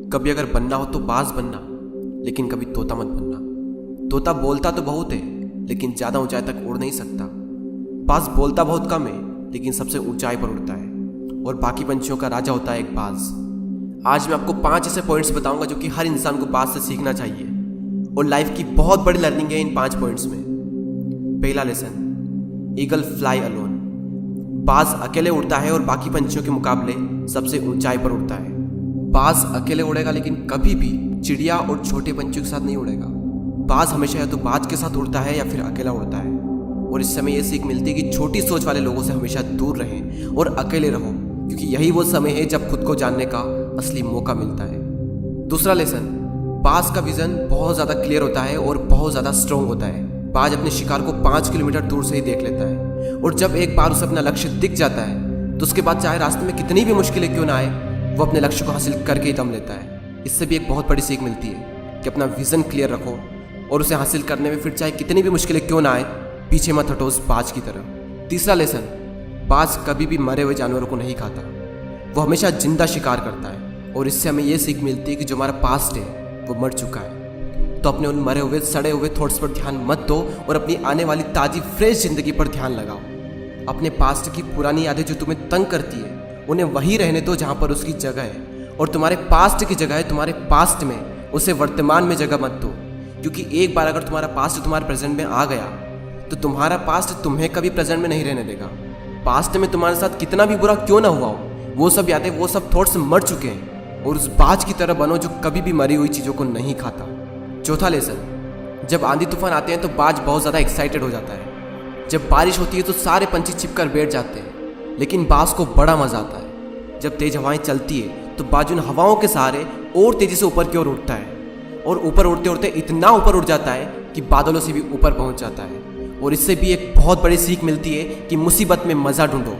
कभी अगर बनना हो तो बाज बनना, लेकिन कभी तोता मत बनना। तोता बोलता तो बहुत है, लेकिन ज्यादा ऊंचाई तक उड़ नहीं सकता। बाज बोलता बहुत कम है, लेकिन सबसे ऊंचाई पर उड़ता है, और बाकी पंछियों का राजा होता है एक बाज। आज मैं आपको 5 ऐसे पॉइंट्स बताऊंगा जो कि हर इंसान को बाज से सीखना चाहिए, और लाइफ की बहुत बड़ी लर्निंग है इन 5 पॉइंट्स में। पहला लेसन, ईगल फ्लाई अलोन। बाज अकेले उड़ता है और बाकी पंछियों के मुकाबले सबसे ऊंचाई पर उड़ता है। बाज अकेले उड़ेगा, लेकिन कभी भी चिड़िया और छोटे पंछियों के साथ नहीं उड़ेगा। बाज हमेशा या तो बाज के साथ उड़ता है या फिर अकेला उड़ता है। और इस समय यह सीख मिलती है कि छोटी सोच वाले लोगों से हमेशा दूर रहें और अकेले रहो, क्योंकि यही वो समय है जब खुद को जानने का असली मौका मिलता है। दूसरा लेसन, बाज का विजन बहुत ज़्यादा क्लियर होता है और बहुत ज़्यादा स्ट्रॉन्ग होता है। बाज अपने शिकार को 5 किलोमीटर दूर से ही देख लेता है, और जब एक बार उसे अपना लक्ष्य दिख जाता है तो उसके बाद चाहे रास्ते में कितनी भी मुश्किलें क्यों ना आए, वो अपने लक्ष्य को हासिल करके ही दम लेता है। इससे भी एक बहुत बड़ी सीख मिलती है कि अपना विजन क्लियर रखो और उसे हासिल करने में फिर चाहे कितनी भी मुश्किलें क्यों ना आए, पीछे मत हटो उस बाज की तरह। तीसरा लेसन, बाज कभी भी मरे हुए जानवरों को नहीं खाता, वो हमेशा जिंदा शिकार करता है। और इससे हमें यह सीख मिलती है कि जो हमारा पास्ट है वो मर चुका है, तो अपने उन मरे हुए सड़े हुए थॉट्स पर ध्यान मत दो और अपनी आने वाली ताज़ी फ्रेश जिंदगी पर ध्यान लगाओ। अपने पास्ट की पुरानी यादें जो तुम्हें तंग करती है उन्हें वहीं रहने दो जहाँ पर उसकी जगह है, और तुम्हारे पास्ट की जगह है तुम्हारे पास्ट में, उसे वर्तमान में जगह मत दो। क्योंकि एक बार अगर तुम्हारा पास्ट तुम्हारे प्रेजेंट में आ गया तो तुम्हारा पास्ट तुम्हें कभी प्रेजेंट में नहीं रहने देगा। पास्ट में तुम्हारे साथ कितना भी बुरा क्यों ना हुआ हो, वो सब यादें, वो सब थॉट्स मर चुके हैं, और उस बाज की तरह बनो जो कभी भी मरी हुई चीज़ों को नहीं खाता। चौथा लेसन, जब आंधी तूफान आते हैं तो बाज बहुत ज़्यादा एक्साइटेड हो जाता है। जब बारिश होती है तो सारे पंछी छिपकर बैठ जाते हैं, लेकिन बाज को बड़ा मज़ा आता है। जब तेज हवाएं चलती है तो बाज उन हवाओं के सहारे और तेज़ी से ऊपर की ओर उठता है, और ऊपर उड़ते उड़ते इतना ऊपर उड़ जाता है कि बादलों से भी ऊपर पहुंच जाता है। और इससे भी एक बहुत बड़ी सीख मिलती है कि मुसीबत में मज़ा ढूंढो।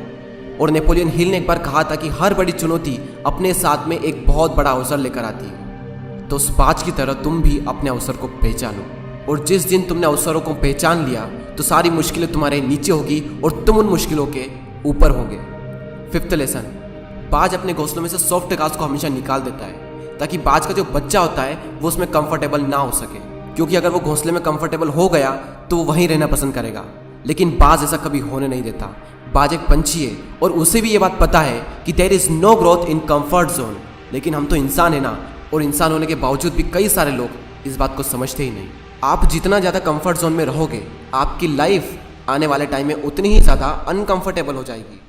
और नेपोलियन हिल ने एक बार कहा था कि हर बड़ी चुनौती अपने साथ में एक बहुत बड़ा अवसर लेकर आती है। तो उस बाज की तरह तुम भी अपने अवसर को पहचानो, और जिस दिन तुमने अवसरों को पहचान लिया तो सारी मुश्किलें तुम्हारे नीचे होगी और तुम उन मुश्किलों के ऊपर होगे। फिफ्थ लेसन, बाज अपने घोंसलों में से सॉफ्ट घास को हमेशा निकाल देता है, ताकि बाज का जो बच्चा होता है वो उसमें कंफर्टेबल ना हो सके। क्योंकि अगर वो घोंसले में कंफर्टेबल हो गया तो वो वहीं रहना पसंद करेगा, लेकिन बाज ऐसा कभी होने नहीं देता। बाज एक पंछी है और उसे भी ये बात पता है कि there is no growth in comfort zone. लेकिन हम तो इंसान है ना, और इंसान होने के बावजूद भी कई सारे लोग इस बात को समझते ही नहीं। आप जितना ज़्यादा कंफर्ट जोन में रहोगे, आपकी लाइफ आने वाले टाइम में उतनी ही ज़्यादा अनकंफर्टेबल हो जाएगी।